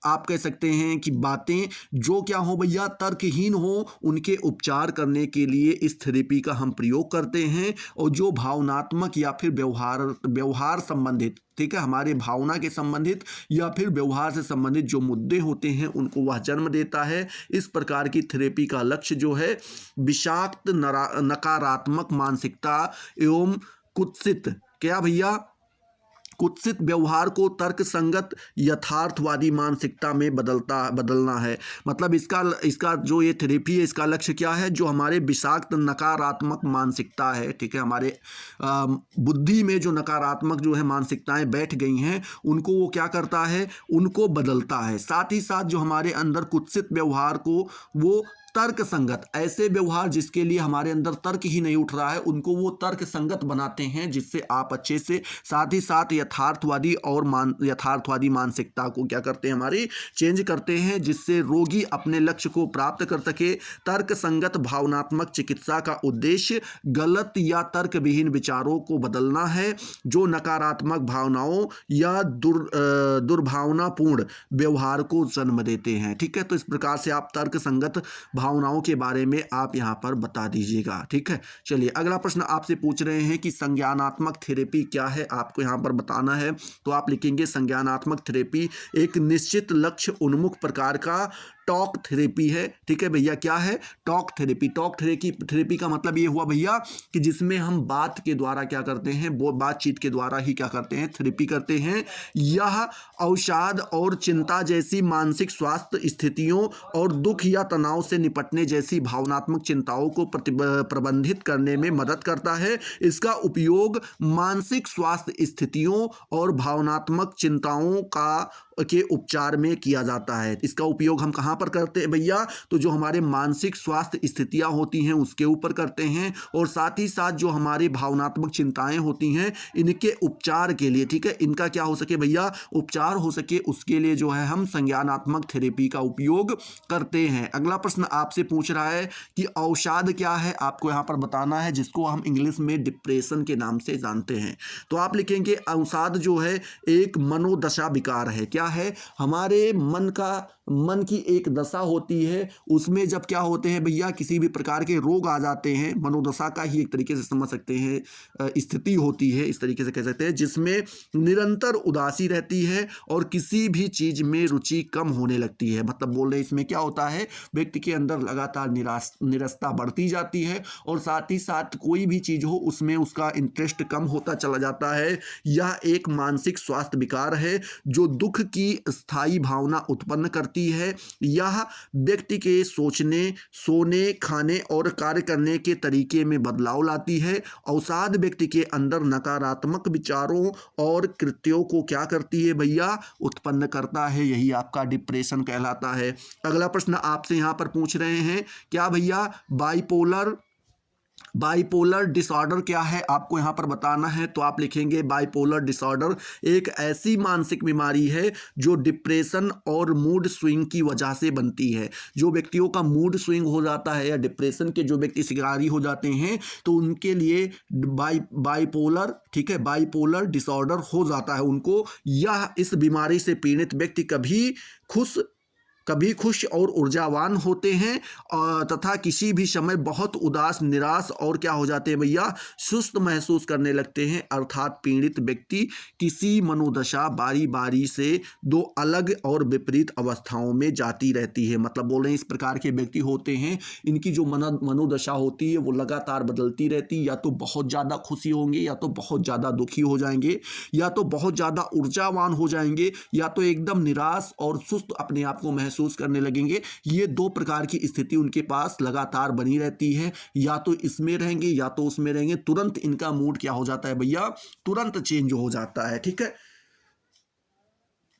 आप कह सकते हैं कि बातें जो क्या हो भैया, तर्कहीन हो, उनके उपचार करने के लिए इस थेरेपी का हम प्रयोग करते हैं। और जो भावनात्मक या फिर व्यवहार संबंधित, ठीक है, हमारे भावना के संबंधित या फिर व्यवहार से संबंधित जो मुद्दे होते हैं उनको वह जन्म देता है। इस प्रकार की थेरेपी का लक्ष्य जो है विषाक्त नकारात्मक मानसिकता एवं कुत्सित व्यवहार को तर्क संगत यथार्थवादी मानसिकता में बदलना है। मतलब इसका जो ये थेरेपी है, इसका लक्ष्य क्या है, जो हमारे विषाक्त नकारात्मक मानसिकता है, ठीक है, हमारे बुद्धि में जो नकारात्मक जो है मानसिकताएं बैठ गई हैं, उनको वो क्या करता है, उनको बदलता है। साथ ही साथ जो हमारे अंदर कुत्सित व्यवहार को वो तर्क संगत, ऐसे व्यवहार जिसके लिए हमारे अंदर तर्क ही नहीं उठ रहा है, उनको वो तर्क संगत बनाते हैं, जिससे आप अच्छे से, साथ ही साथ यथार्थवादी मानसिकता को क्या करते हैं, हमारी चेंज करते हैं, जिससे रोगी अपने लक्ष्य को प्राप्त कर सके। तर्क संगत भावनात्मक चिकित्सा का उद्देश्य गलत या तर्क विहीन विचारों को बदलना है जो नकारात्मक भावनाओं या दुर्भावनापूर्ण व्यवहार को जन्म देते हैं। ठीक है, तो इस प्रकार से आप तर्क संगत भावनाओं के बारे में आप यहां पर बता दीजिएगा। ठीक है, चलिए अगला प्रश्न आपसे पूछ रहे हैं कि संज्ञानात्मक थेरेपी क्या है, आपको यहां पर बताना है। तो आप लिखेंगे संज्ञानात्मक थेरेपी एक निश्चित लक्ष्य उन्मुख प्रकार का टॉक थेरेपी है। ठीक है भैया, क्या है? Talk therapy. टॉक थेरेपी का मतलब ये हुआ भैया कि जिसमें हम बात के द्वारा क्या करते हैं, वो बातचीत के द्वारा ही क्या करते हैं, थेरेपी करते हैं। यह अवसाद और चिंता जैसी मानसिक स्वास्थ्य स्थितियों और दुख या तनाव से निपटने जैसी भावनात्मक चिंताओं को प्रबंधित करने में मदद करता है। इसका उपयोग मानसिक स्वास्थ्य स्थितियों और भावनात्मक चिंताओं के उपचार में किया जाता है। इसका उपयोग हम कहाँ पर करते हैं भैया? तो जो हमारे मानसिक स्वास्थ्य स्थितियाँ होती हैं उसके ऊपर करते हैं, और साथ ही साथ जो हमारी भावनात्मक चिंताएं होती हैं इनके उपचार के लिए, ठीक है, इनका क्या हो सके भैया, उपचार हो सके, उसके लिए जो है हम संज्ञानात्मक थेरेपी का उपयोग करते हैं। अगला प्रश्न आपसे पूछ रहा है कि अवसाद क्या है, आपको यहाँ पर बताना है, जिसको हम इंग्लिश में डिप्रेशन के नाम से जानते हैं। तो आप लिखेंगे अवसाद जो है एक मनोदशा विकार है। क्या है? हमारे मन की एक दशा होती है, उसमें जब क्या होते हैं भैया, किसी भी प्रकार के रोग आ जाते हैं, मनोदशा का ही एक तरीके से समझ सकते हैं, स्थिति होती है, इस तरीके से कह सकते हैं, जिसमें निरंतर उदासी रहती है और किसी भी चीज में रुचि कम होने लगती है। मतलब बोल रहे इसमें क्या होता है, व्यक्ति के अंदर लगातार निराशा बढ़ती जाती है, और साथ ही साथ कोई भी चीज हो उसमें उसका इंटरेस्ट कम होता चला जाता है। यह एक मानसिक स्वास्थ्य विकार है जो दुख की स्थायी भावना उत्पन्न करती है। यह व्यक्ति के सोचने, सोने, खाने और कार्य करने के तरीके में बदलाव लाती है। अवसाद व्यक्ति के अंदर नकारात्मक विचारों और कृत्यों को क्या करती है भैया, उत्पन्न करता है। यही आपका डिप्रेशन कहलाता है। अगला प्रश्न आपसे यहां पर पूछ रहे हैं, क्या भैया बाइपोलर डिसऑर्डर क्या है, आपको यहां पर बताना है। तो आप लिखेंगे बाइपोलर डिसऑर्डर एक ऐसी मानसिक बीमारी है जो डिप्रेशन और मूड स्विंग की वजह से बनती है। जो व्यक्तियों का मूड स्विंग हो जाता है या डिप्रेशन के जो व्यक्ति शिकारी हो जाते हैं, तो उनके लिए बाइपोलर, ठीक है, बाइपोलर डिसऑर्डर हो जाता है उनको। यह इस बीमारी से पीड़ित व्यक्ति कभी खुश और ऊर्जावान होते हैं, तथा किसी भी समय बहुत उदास, निराश और क्या हो जाते हैं भैया, सुस्त महसूस करने लगते हैं। अर्थात पीड़ित व्यक्ति किसी मनोदशा बारी बारी से दो अलग और विपरीत अवस्थाओं में जाती रहती है। मतलब बोल रहे हैं इस प्रकार के व्यक्ति होते हैं, इनकी जो मनोदशा होती है वो लगातार बदलती रहती है। या तो बहुत ज़्यादा खुशी होंगे, या तो बहुत ज़्यादा दुखी हो जाएंगे, या तो बहुत ज़्यादा ऊर्जावान हो जाएंगे, या तो एकदम निराश और सुस्त अपने आप को महसूस करने लगेंगे। ये दो प्रकार की स्थिति उनके पास लगातार बनी रहती है, या तो इसमें रहेंगे या तो उसमें रहेंगे। तुरंत इनका मूड क्या हो जाता है भैया, तुरंत चेंज हो जाता है। ठीक है,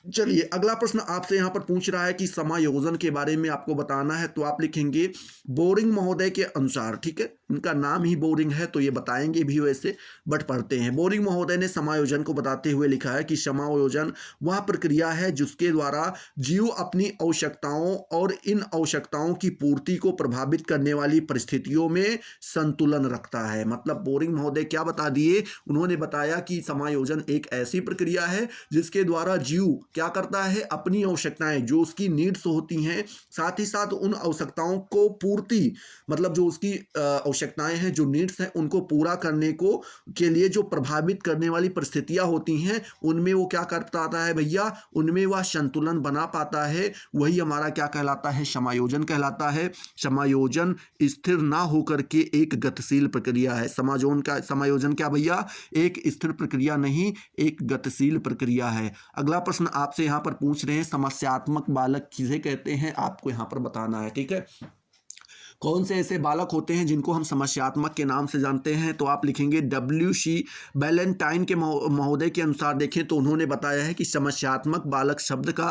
चलिए अगला प्रश्न आपसे यहां पर पूछ रहा है कि समायोजन के बारे में आपको बताना है। तो आप लिखेंगे बोरिंग महोदय के अनुसार, ठीक है, इनका नाम ही बोरिंग है तो ये बताएंगे भी वैसे, बट पढ़ते हैं। बोरिंग महोदय ने समायोजन को बताते हुए लिखा है कि समायोजन वह प्रक्रिया है जिसके द्वारा जीव अपनी आवश्यकताओं और इन आवश्यकताओं की पूर्ति को प्रभावित करने वाली परिस्थितियों में संतुलन रखता है। मतलब बोरिंग महोदय क्या बता दिए, उन्होंने बताया कि समायोजन एक ऐसी प्रक्रिया है जिसके द्वारा जीव क्या करता है, अपनी आवश्यकताएं जो उसकी नीड्स होती हैं, साथ ही साथ उन आवश्यकताओं को पूर्ति, मतलब जो उसकी आवश्यकताएं हैं, जो नीड्स हैं, उनको पूरा करने को के लिए जो प्रभावित करने वाली परिस्थितियां होती हैं, उनमें वो क्या कर पाता है भैया, उनमें वह संतुलन बना पाता है। वही हमारा क्या कहलाता है, समायोजन कहलाता है। समायोजन स्थिर ना होकर के एक गतिशील प्रक्रिया है। समायोजन क्या भैया, एक स्थिर प्रक्रिया नहीं, एक गतिशील प्रक्रिया है। अगला प्रश्न आपसे यहां पर पूछ रहे हैं, समस्यात्मक बालक किसे कहते हैं, आपको यहां पर बताना है। ठीक है, कौन से ऐसे बालक होते हैं जिनको हम समस्यात्मक के नाम से जानते हैं। तो आप लिखेंगे WC बैलेंटाइन के महोदय के अनुसार देखें तो उन्होंने बताया है कि समस्यात्मक बालक शब्द का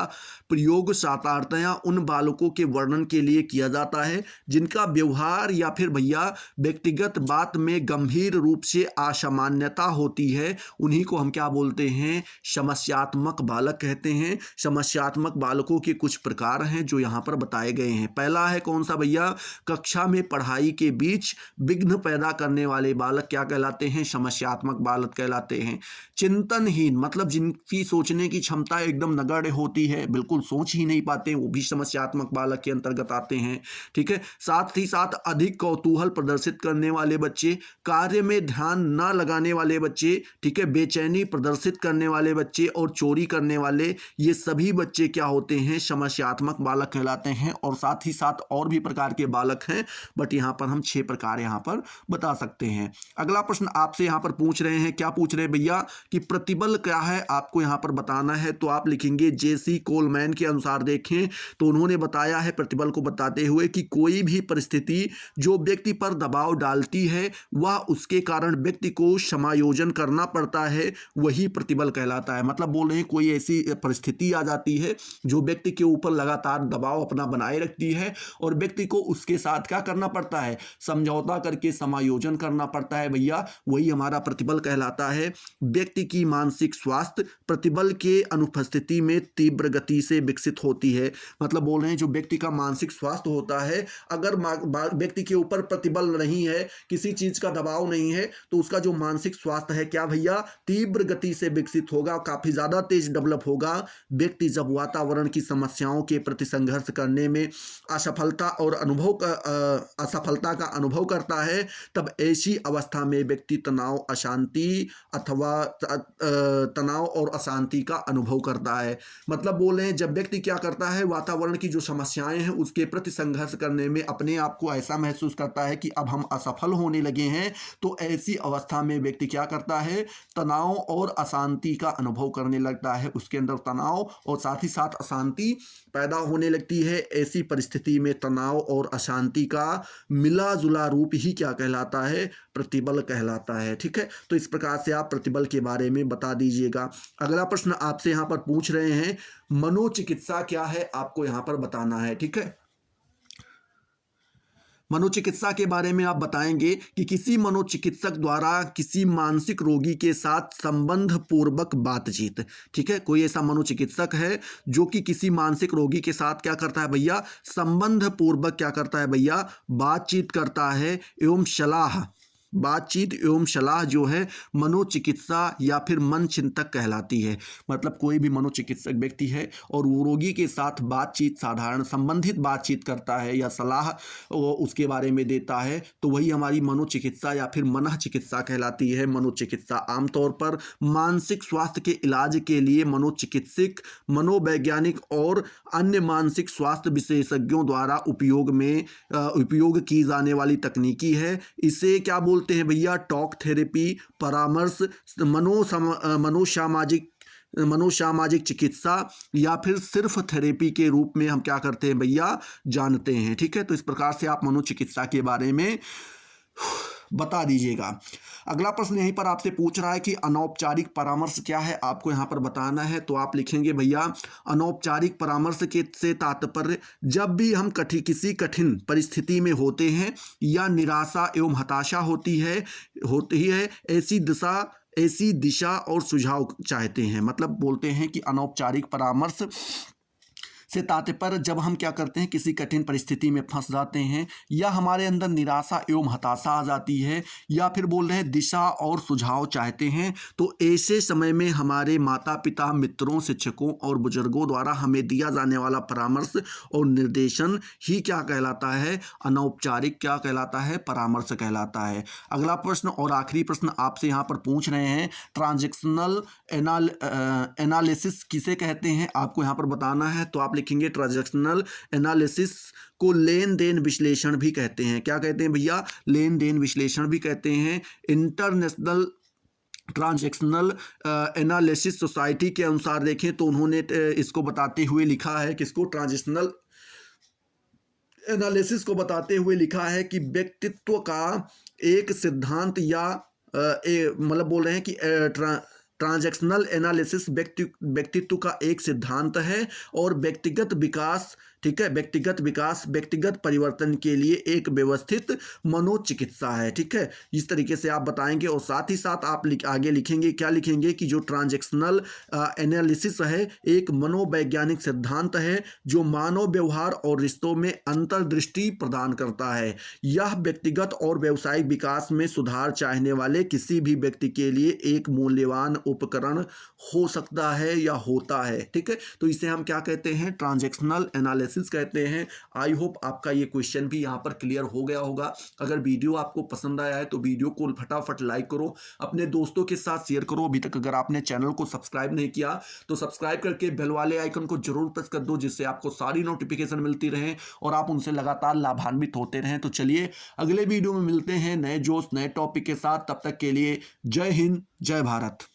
प्रयोग साधारणतया उन बालकों के वर्णन के लिए किया जाता है जिनका व्यवहार या फिर भैया व्यक्तिगत बात में गंभीर रूप से असामान्यता होती है। उन्हीं को हम क्या बोलते हैं, समस्यात्मक बालक कहते हैं। समस्यात्मक बालकों के कुछ प्रकार हैं जो यहाँ पर बताए गए हैं। पहला है कौन सा भैया, कक्षा में पढ़ाई के बीच विघ्न पैदा करने वाले बालक क्या कहलाते हैं? समस्यात्मक बालक कहलाते हैं। चिंतनहीन मतलब जिनकी सोचने की क्षमता एकदम नगण्य होती है, बिल्कुल सोच ही नहीं पाते, वो भी समस्यात्मक बालक के अंतर्गत आते हैं। ठीक है, साथ ही साथ अधिक कौतूहल प्रदर्शित करने वाले बच्चे, कार्य में ध्यान न लगाने वाले बच्चे, ठीक है, बेचैनी प्रदर्शित करने वाले बच्चे और चोरी करने वाले, ये सभी बच्चे क्या होते हैं? समस्यात्मक बालक कहलाते हैं। और साथ ही साथ और भी प्रकार के बालक हैं, बट यहाँ पर हम 6 प्रकार यहाँ पर बता सकते हैं। अगला प्रश्न आपसे यहाँ पर पूछ रहे हैं, क्या पूछ रहे हैं भैया कि प्रतिबल क्या है, आपको यहाँ पर बताना है। तो आप लिखेंगे जेसी कोलमैन के अनुसार देखें तो उन्होंने बताया है प्रतिबल को बताते हुए कि कोई भी परिस्थिति जो व्यक्ति पर दबाव डालती है वह उसके कारण व्यक्ति को समायोजन करना पड़ता है, वही प्रतिबल कहलाता है। मतलब बोल रहे हैं कोई ऐसी परिस्थिति आ जाती है जो व्यक्ति के ऊपर लगातार दबाव अपना बनाए रखती है और व्यक्ति को उसके साथ क्या करना पड़ता है? समझौता करके समायोजन करना पड़ता है भैया, वही हमारा प्रतिबल कहलाता है। व्यक्ति की मानसिक स्वास्थ्य प्रतिबल के अनुपस्थिति में तीव्र गति से विकसित होती है। मतलब बोल रहे हैं जो व्यक्ति का मानसिक स्वास्थ्य होता है, अगर व्यक्ति के ऊपर प्रतिबल नहीं है, किसी चीज का दबाव नहीं है, तो उसका जो मानसिक स्वास्थ्य है क्या भैया? तीव्र गति से विकसित होगा, काफी ज्यादा तेज डेवलप होगा। व्यक्ति जब वातावरण की समस्याओं के प्रति संघर्ष करने में असफलता का अनुभव करता है, तब ऐसी अवस्था में व्यक्ति तनाव और अशांति का अनुभव करता है। मतलब बोल रहे हैं जब व्यक्ति क्या करता है, वातावरण की जो समस्याएं हैं उसके प्रति संघर्ष करने में अपने आप को ऐसा महसूस करता है कि अब हम असफल होने लगे हैं, तो ऐसी अवस्था में व्यक्ति क्या करता है? तनाव और अशांति का अनुभव करने लगता है। उसके अंदर तनाव और साथ ही साथ अशांति पैदा होने लगती है। ऐसी परिस्थिति में तनाव और अशांति का मिला जुला रूप ही क्या कहलाता है? प्रतिबल कहलाता है। ठीक है, तो इस प्रकार से आप प्रतिबल के बारे में बता दीजिएगा। अगला प्रश्न आपसे यहाँ पर पूछ रहे हैं, मनोचिकित्सा क्या है, आपको यहाँ पर बताना है। ठीक है, मनोचिकित्सा के बारे में आप बताएंगे कि किसी मनोचिकित्सक द्वारा किसी मानसिक रोगी के साथ संबंध पूर्वक बातचीत। ठीक है, कोई ऐसा मनोचिकित्सक है जो कि किसी मानसिक रोगी के साथ क्या करता है भैया? संबंध पूर्वक क्या करता है भैया? बातचीत करता है एवं बातचीत एवं सलाह जो है मनोचिकित्सा या फिर मन चिंतक कहलाती है। मतलब कोई भी मनोचिकित्सक व्यक्ति है और वो रोगी के साथ बातचीत, साधारण संबंधित बातचीत करता है या सलाह उसके बारे में देता है, तो वही हमारी मनोचिकित्सा या फिर मनः चिकित्सा कहलाती है। मनोचिकित्सा आमतौर पर मानसिक स्वास्थ्य के इलाज के लिए मनोचिकित्सक, मनोवैज्ञानिक और अन्य मानसिक स्वास्थ्य विशेषज्ञों द्वारा उपयोग की जाने वाली तकनीकी है। इसे क्या बोलते हैं भैया? टॉक थेरेपी, परामर्श, मनोसामाजिक चिकित्सा या फिर सिर्फ थेरेपी के रूप में हम क्या करते हैं भैया? जानते हैं। ठीक है, तो इस प्रकार से आप मनोचिकित्सा के बारे में बता दीजिएगा। अगला प्रश्न यहीं पर आपसे पूछ रहा है कि अनौपचारिक परामर्श क्या है, आपको यहाँ पर बताना है। तो आप लिखेंगे भैया अनौपचारिक परामर्श के से तात्पर्य जब भी हम किसी कठिन परिस्थिति में होते हैं या निराशा एवं हताशा होती है ऐसी दिशा और सुझाव चाहते हैं। मतलब बोलते हैं कि अनौपचारिक परामर्श से तात्पर्य जब हम क्या करते हैं, किसी कठिन परिस्थिति में फंस जाते हैं या हमारे अंदर निराशा एवं हताशा आ जाती है या फिर बोल रहे हैं दिशा और सुझाव चाहते हैं, तो ऐसे समय में हमारे माता पिता, मित्रों, शिक्षकों और बुजुर्गों द्वारा हमें दिया जाने वाला परामर्श और निर्देशन ही क्या कहलाता है? अनौपचारिक क्या कहलाता है? परामर्श कहलाता है। अगला प्रश्न और आखिरी प्रश्न आपसे यहाँ पर पूछ रहे हैं, ट्रांजैक्शनल एनालिसिस किसे कहते हैं, आपको यहाँ पर बताना है। तो आप लिखेंगे ट्रांजैक्शनल एनालिसिस को लेन देन विश्लेषण भी कहते हैं। क्या कहते हैं भैया? लेन देन विश्लेषण भी कहते हैं। इंटरनेशनल ट्रांजैक्शनल एनालिसिस सोसाइटी के अनुसार देखें तो उन्होंने इसको बताते हुए लिखा है, किसको? ट्रांजैक्शनल एनालिसिस को बताते हुए लिखा है कि व्यक्तित्व का एक सिद्धांत या मतलब बोल रहे हैं कि ट्रांजैक्शनल एनालिसिस व्यक्तित्व का एक सिद्धांत है और व्यक्तिगत विकास, ठीक है। व्यक्तिगत विकास व्यक्तिगत परिवर्तन के लिए एक व्यवस्थित मनोचिकित्सा है, ठीक है। इस तरीके से आप बताएंगे और साथ ही साथ आप आगे लिखेंगे, क्या लिखेंगे कि जो ट्रांजैक्शनल एनालिसिस है एक मनोवैज्ञानिक सिद्धांत है जो मानव व्यवहार और रिश्तों में अंतर्दृष्टि प्रदान करता है। यह व्यक्तिगत और व्यावसायिक विकास में सुधार चाहने वाले किसी भी व्यक्ति के लिए एक मूल्यवान उपकरण हो सकता है या होता है, ठीक है। तो इसे हम क्या कहते हैं, ट्रांजैक्शनल एनालिसिस कहते हैं। आई होप आपका ये क्वेश्चन भी यहाँ पर क्लियर हो गया होगा। अगर वीडियो आपको पसंद आया है तो वीडियो को फटाफट लाइक करो, अपने दोस्तों के साथ शेयर करो। अभी तक अगर आपने चैनल को सब्सक्राइब नहीं किया तो सब्सक्राइब करके बेल वाले आइकन को जरूर प्रेस कर दो, जिससे आपको सारी नोटिफिकेशन मिलती रहे और आप उनसे लगातार लाभान्वित होते रहें। तो चलिए अगले वीडियो में मिलते हैं नए जोश नए टॉपिक के साथ। तब तक के लिए जय हिंद जय भारत।